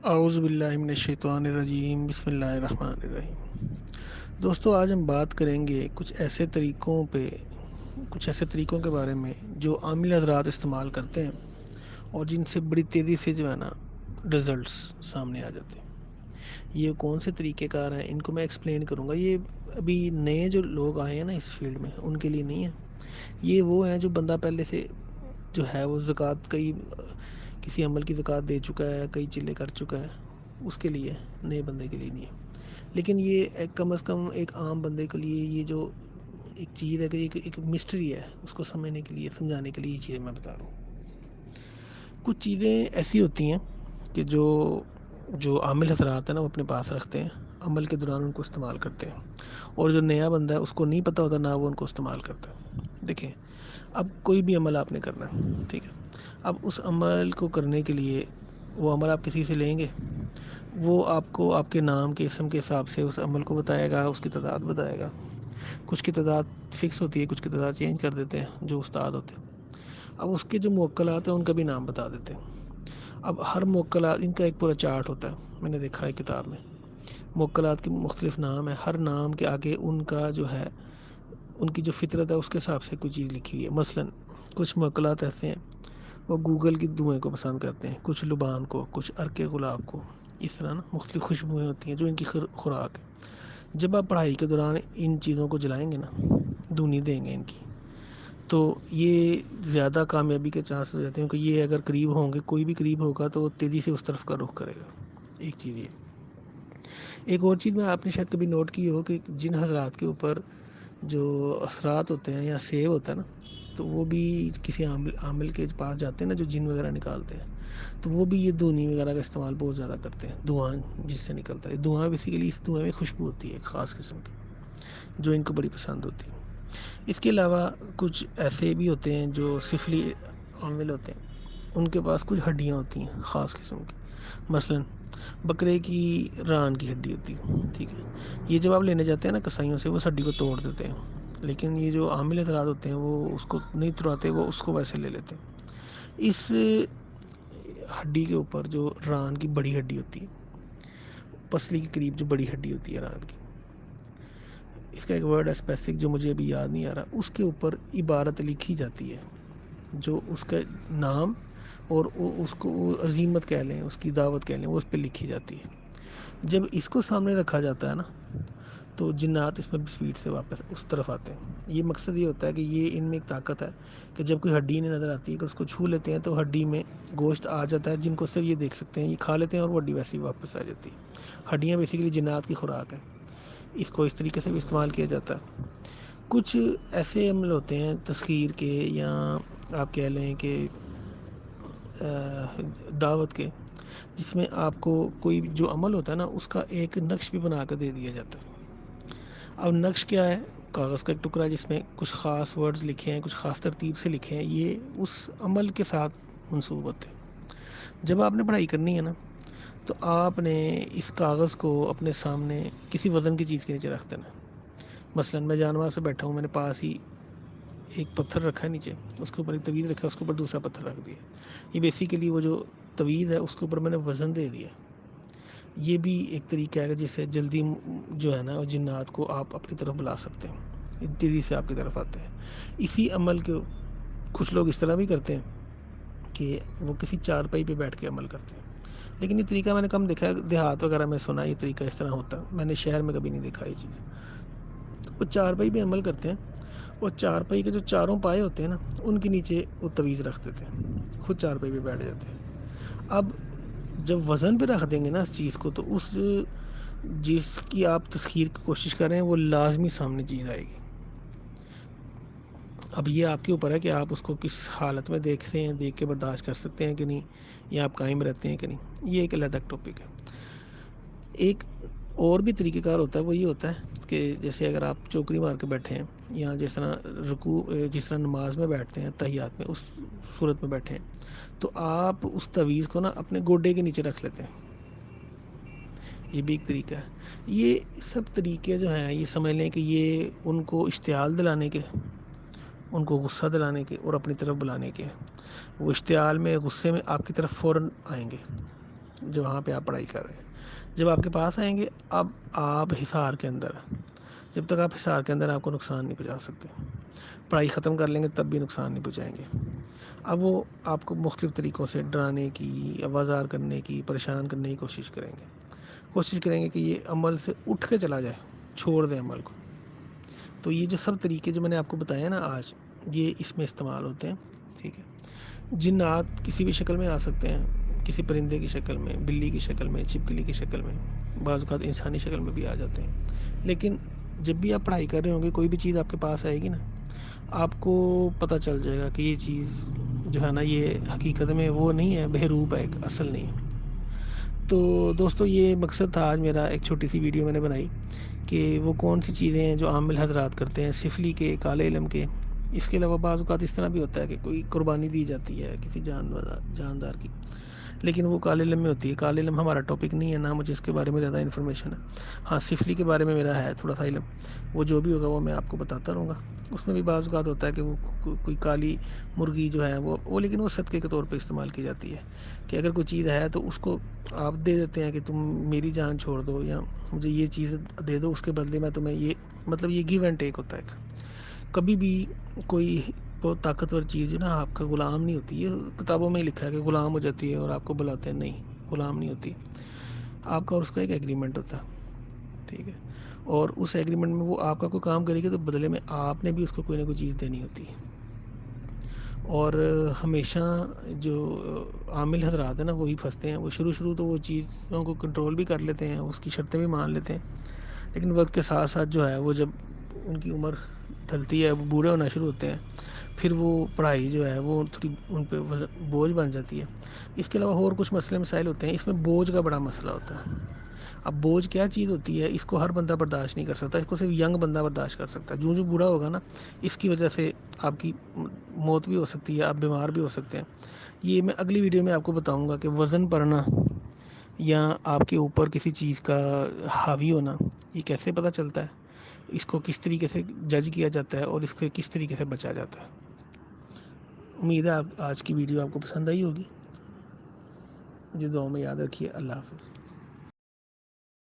اعوذ باللہ من الشیطان الرجیم، بسم اللہ الرحمن الرحیم۔ دوستو، آج ہم بات کریں گے کچھ ایسے طریقوں کے بارے میں جو عامل حضرات استعمال کرتے ہیں اور جن سے بڑی تیزی سے جو ہے نا رزلٹس سامنے آ جاتے ہیں۔ یہ کون سے طریقہ کار ہیں، ان کو میں ایکسپلین کروں گا۔ یہ ابھی نئے جو لوگ آئے ہیں نا اس فیلڈ میں، ان کے لیے نہیں ہے۔ یہ وہ ہیں جو بندہ پہلے سے جو ہے وہ زکوٰۃ کسی عمل کی زکوٰۃ دے چکا ہے، کئی چلے کر چکا ہے، اس کے لیے، نئے بندے کے لیے نہیں ہے۔ لیکن یہ کم از کم ایک عام بندے کے لیے یہ جو ایک چیز ہے کہ ایک مسٹری ہے، اس کو سمجھنے کے لیے، سمجھانے کے لیے یہ چیزیں میں بتا رہا ہوں۔ کچھ چیزیں ایسی ہوتی ہیں کہ جو عامل حضرات ہیں نا وہ اپنے پاس رکھتے ہیں، عمل کے دوران ان کو استعمال کرتے ہیں، اور جو نیا بندہ ہے اس کو نہیں پتہ ہوتا، نہ وہ ان کو استعمال کرتا ہے۔ دیکھیں، اب کوئی بھی عمل آپ نے کرنا ہے، ٹھیک ہے؟ اب اس عمل کو کرنے کے لیے وہ عمل آپ کسی سے لیں گے، وہ آپ کو آپ کے نام کے اسم کے حساب سے اس عمل کو بتائے گا، اس کی تعداد بتائے گا۔ کچھ کی تعداد فکس ہوتی ہے، کچھ کی تعداد چینج کر دیتے ہیں جو استاد ہوتے ہیں۔ اب اس کے جو موکلات ہیں ان کا بھی نام بتا دیتے ہیں۔ اب ہر موکلات، ان کا ایک پورا چارٹ ہوتا ہے، میں نے دیکھا ہے کتاب میں۔ موکلات کے مختلف نام ہیں، ہر نام کے آگے ان کا جو ہے، ان کی جو فطرت ہے اس کے حساب سے کوئی چیز لکھی ہوئی ہے۔ مثلاً کچھ موکلات ایسے ہیں، وہ گوگل کی دعائیں کو پسند کرتے ہیں، کچھ لبان کو، کچھ عرق گلاب کو، اس طرح نا مختلف خوشبوئیں ہوتی ہیں جو ان کی خوراک ہے۔ جب آپ پڑھائی کے دوران ان چیزوں کو جلائیں گے نا، دھونی دیں گے ان کی، تو یہ زیادہ کامیابی کے چانس ہو جاتے ہیں کہ یہ اگر قریب ہوں گے، کوئی بھی قریب ہوگا تو وہ تیزی سے اس طرف کا رخ کرے گا۔ ایک چیز یہ۔ ایک اور چیز میں آپ نے شاید کبھی نوٹ کی ہو کہ جن حضرات کے اوپر جو اثرات ہوتے ہیں یا سیو ہوتا ہے نا، تو وہ بھی کسی عامل کے پاس جاتے ہیں نا جو جن وغیرہ نکالتے ہیں، تو وہ بھی یہ دھونی وغیرہ کا استعمال بہت زیادہ کرتے ہیں۔ دھواں جس سے نکلتا ہے، دھواں بیسیکلی اس دھوئیں میں خوشبو ہوتی ہے ایک خاص قسم کی، جو ان کو بڑی پسند ہوتی ہے۔ اس کے علاوہ کچھ ایسے بھی ہوتے ہیں جو سفلی عامل ہوتے ہیں، ان کے پاس کچھ ہڈیاں ہوتی ہیں خاص قسم کی۔ مثلاً بکرے کی ران کی ہڈی ہوتی ہے، ٹھیک ہے؟ یہ جب آپ لینے جاتے ہیں نا کسائیوں سے، وہ اس ہڈی کو توڑ دیتے ہیں، لیکن یہ جو عامل حضرات ہوتے ہیں وہ اس کو نہیں توڑاتے، وہ اس کو ویسے لے لیتے ہیں۔ اس ہڈی کے اوپر جو ران کی بڑی ہڈی ہوتی ہے، پسلی کے قریب جو بڑی ہڈی ہوتی ہے ران کی، اس کا ایک ورڈ ہے اسپیسیفک جو مجھے ابھی یاد نہیں آ رہا، اس کے اوپر عبارت لکھی جاتی ہے جو اس کا نام اور اس کو عزیمت کہہ لیں، اس کی دعوت کہہ لیں، وہ اس پہ لکھی جاتی ہے۔ جب اس کو سامنے رکھا جاتا ہے نا، تو جنات اس میں سپیڈ سے واپس اس طرف آتے ہیں۔ یہ مقصد یہ ہوتا ہے کہ یہ ان میں ایک طاقت ہے کہ جب کوئی ہڈی نہیں نظر آتی ہے، اگر اس کو چھو لیتے ہیں تو ہڈی میں گوشت آ جاتا ہے، جن کو صرف یہ دیکھ سکتے ہیں، یہ کھا لیتے ہیں اور وہ ہڈی ویسے ہی واپس آ جاتی ہے۔ ہڈیاں بیسیکلی جنات کی خوراک ہیں، اس کو اس طریقے سے بھی استعمال کیا جاتا ہے۔ کچھ ایسے عمل ہوتے ہیں تسخیر کے، یا آپ کہہ لیں کہ دعوت کے، جس میں آپ کو کوئی جو عمل ہوتا ہے نا اس کا ایک نقش بھی بنا کر دے دیا جاتا ہے۔ اب نقش کیا ہے؟ کاغذ کا ایک ٹکڑا جس میں کچھ خاص ورڈز لکھے ہیں، کچھ خاص ترتیب سے لکھے ہیں، یہ اس عمل کے ساتھ منسوب ہوتے ہیں۔ جب آپ نے پڑھائی کرنی ہے نا، تو آپ نے اس کاغذ کو اپنے سامنے کسی وزن کی چیز کے نیچے رکھ دینا ہے۔ مثلاً میں جانواز پہ بیٹھا ہوں، میں نے پاس ہی ایک پتھر رکھا ہے نیچے، اس کے اوپر ایک تویز رکھا ہے، اس کے اوپر دوسرا پتھر رکھ دیا۔ یہ بیسیکلی وہ جو تویز ہے اس کے اوپر میں نے وزن دے دیا۔ یہ بھی ایک طریقہ ہے جس سے جلدی جو ہے نا جنات کو آپ اپنی طرف بلا سکتے ہیں، تیزی سے آپ کی طرف آتے ہیں۔ اسی عمل کو کچھ لوگ اس طرح بھی کرتے ہیں کہ وہ کسی چارپائی پہ بیٹھ کے عمل کرتے ہیں، لیکن یہ طریقہ میں نے کم دیکھا ہے، دیہات وغیرہ میں سنا یہ طریقہ اس طرح ہوتا ہے، میں نے شہر میں کبھی نہیں دیکھا یہ چیز۔ وہ چارپائی پہ عمل کرتے ہیں، اور چارپائی کے جو چاروں پائے ہوتے ہیں نا، ان کے نیچے وہ تویز رکھ دیتے ہیں، خود چارپائی پہ بیٹھ جاتے ہیں۔ اب جب وزن پہ رکھ دیں گے نا اس چیز کو، تو اس جس کی آپ تسخیر کی کوشش کر رہے ہیں وہ لازمی سامنے چیز آئے گی۔ اب یہ آپ کے اوپر ہے کہ آپ اس کو کس حالت میں دیکھتے ہیں، دیکھ کے برداشت کر سکتے ہیں کہ نہیں، یا آپ قائم رہتے ہیں کہ نہیں۔ یہ ایک علیحدہ ٹاپک ہے۔ ایک اور بھی طریقہ کار ہوتا ہے، وہ یہ ہوتا ہے کہ جیسے اگر آپ چوکری مار کے بیٹھے ہیں، یا جس طرح جس طرح نماز میں بیٹھتے ہیں، تحیات میں، اس صورت میں بیٹھے ہیں، تو آپ اس تویز کو نا اپنے گوڈے کے نیچے رکھ لیتے ہیں۔ یہ بھی ایک طریقہ ہے۔ یہ سب طریقے جو ہیں، یہ سمجھ لیں کہ یہ ان کو اشتعال دلانے کے، ان کو غصہ دلانے کے اور اپنی طرف بلانے کے۔ وہ اشتعال میں، غصے میں آپ کی طرف فوراً آئیں گے، جو وہاں پہ آپ پڑھائی کر رہے ہیں، جب آپ کے پاس آئیں گے، اب آپ حصار کے اندر، جب تک آپ حصار کے اندر آپ کو نقصان نہیں پہنچا سکتے، پڑھائی ختم کر لیں گے تب بھی نقصان نہیں پہنچائیں گے۔ اب وہ آپ کو مختلف طریقوں سے ڈرانے کی، آوازار کرنے کی، پریشان کرنے کی کوشش کریں گے کہ یہ عمل سے اٹھ کے چلا جائے، چھوڑ دیں عمل کو۔ تو یہ جو سب طریقے جو میں نے آپ کو بتایا نا آج، یہ اس میں استعمال ہوتے ہیں، ٹھیک ہے۔ جنات کسی بھی شکل میں آ سکتے ہیں، کسی پرندے کی شکل میں، بلی کی شکل میں، چھپکلی کی شکل میں، بعض اوقات انسانی شکل میں بھی آ جاتے ہیں۔ لیکن جب بھی آپ پڑھائی کر رہے ہوں گے، کوئی بھی چیز آپ کے پاس آئے گی نا، آپ کو پتہ چل جائے گا کہ یہ چیز جو ہے نا، یہ حقیقت میں وہ نہیں ہے، بہروپ ہے، ایک اصل نہیں ہے۔ تو دوستو، یہ مقصد تھا آج میرا، ایک چھوٹی سی ویڈیو میں نے بنائی کہ وہ کون سی چیزیں ہیں جو عامل حضرات کرتے ہیں، سفلی کے، کالے علم کے۔ اس کے علاوہ بعض اوقات اس طرح بھی ہوتا ہے کہ کوئی قربانی دی جاتی ہے کسی جاندار کی، لیکن وہ کالے علم میں ہوتی ہے۔ کالے علم ہمارا ٹاپک نہیں ہے، نہ مجھے اس کے بارے میں زیادہ انفارمیشن ہے۔ ہاں، سفلی کے بارے میں میرا ہے تھوڑا سا علم، وہ جو بھی ہوگا وہ میں آپ کو بتاتا رہوں گا۔ اس میں بھی بعض اوقات ہوتا ہے کہ وہ کوئی کالی مرغی جو ہے وہ لیکن وہ صدقے کے طور پہ استعمال کی جاتی ہے، کہ اگر کوئی چیز ہے تو اس کو آپ دے دیتے ہیں کہ تم میری جان چھوڑ دو، یا مجھے یہ چیز دے دو، اس کے بدلے میں تمہیں یہ، مطلب یہ گیو اینڈ ٹیک ہوتا ہے۔ کبھی بھی کوئی بہت طاقتور چیز نا آپ کا غلام نہیں ہوتی، یہ کتابوں میں ہی لکھا ہے کہ غلام ہو جاتی ہے اور آپ کو بلاتے ہیں، نہیں، غلام نہیں ہوتی، آپ کا اور اس کا ایک ایگریمنٹ ہوتا ہے، ٹھیک ہے۔ اور اس ایگریمنٹ میں وہ آپ کا کوئی کام کرے گی تو بدلے میں آپ نے بھی اس کو کوئی نہ کوئی چیز دینی ہوتی ہے۔ اور ہمیشہ جو عامل حضرات ہیں نا، وہی پھنستے ہیں۔ وہ شروع تو وہ چیزوں کو کنٹرول بھی کر لیتے ہیں، اس کی شرطیں بھی مان لیتے ہیں، لیکن وقت کے ساتھ ساتھ جو ہے وہ جب ان کی عمر ڈھلتی ہے، وہ بوڑھے ہونا شروع ہوتے ہیں، پھر وہ پڑھائی جو ہے وہ تھوڑی ان پہ بوجھ بن جاتی ہے۔ اس کے علاوہ اور کچھ مسئلے مسائل ہوتے ہیں، اس میں بوجھ کا بڑا مسئلہ ہوتا ہے۔ اب بوجھ کیا چیز ہوتی ہے، اس کو ہر بندہ برداشت نہیں کر سکتا، اس کو صرف ینگ بندہ برداشت کر سکتا ہے۔ جو بوڑھا ہوگا نا، اس کی وجہ سے آپ کی موت بھی ہو سکتی ہے، آپ بیمار بھی ہو سکتے ہیں۔ یہ میں اگلی ویڈیو میں آپ کو بتاؤں گا کہ وزن پڑنا یا آپ کے اوپر کسی چیز کا حاوی ہونا، یہ کیسے پتہ چلتا ہے، اس کو کس طریقے سے جج کیا جاتا ہے، اور اس سے کس طریقے سے بچا جاتا ہے۔ امید ہے آج کی ویڈیو آپ کو پسند آئی ہوگی۔ مجھے دعاؤں میں یاد رکھیے۔ اللہ حافظ۔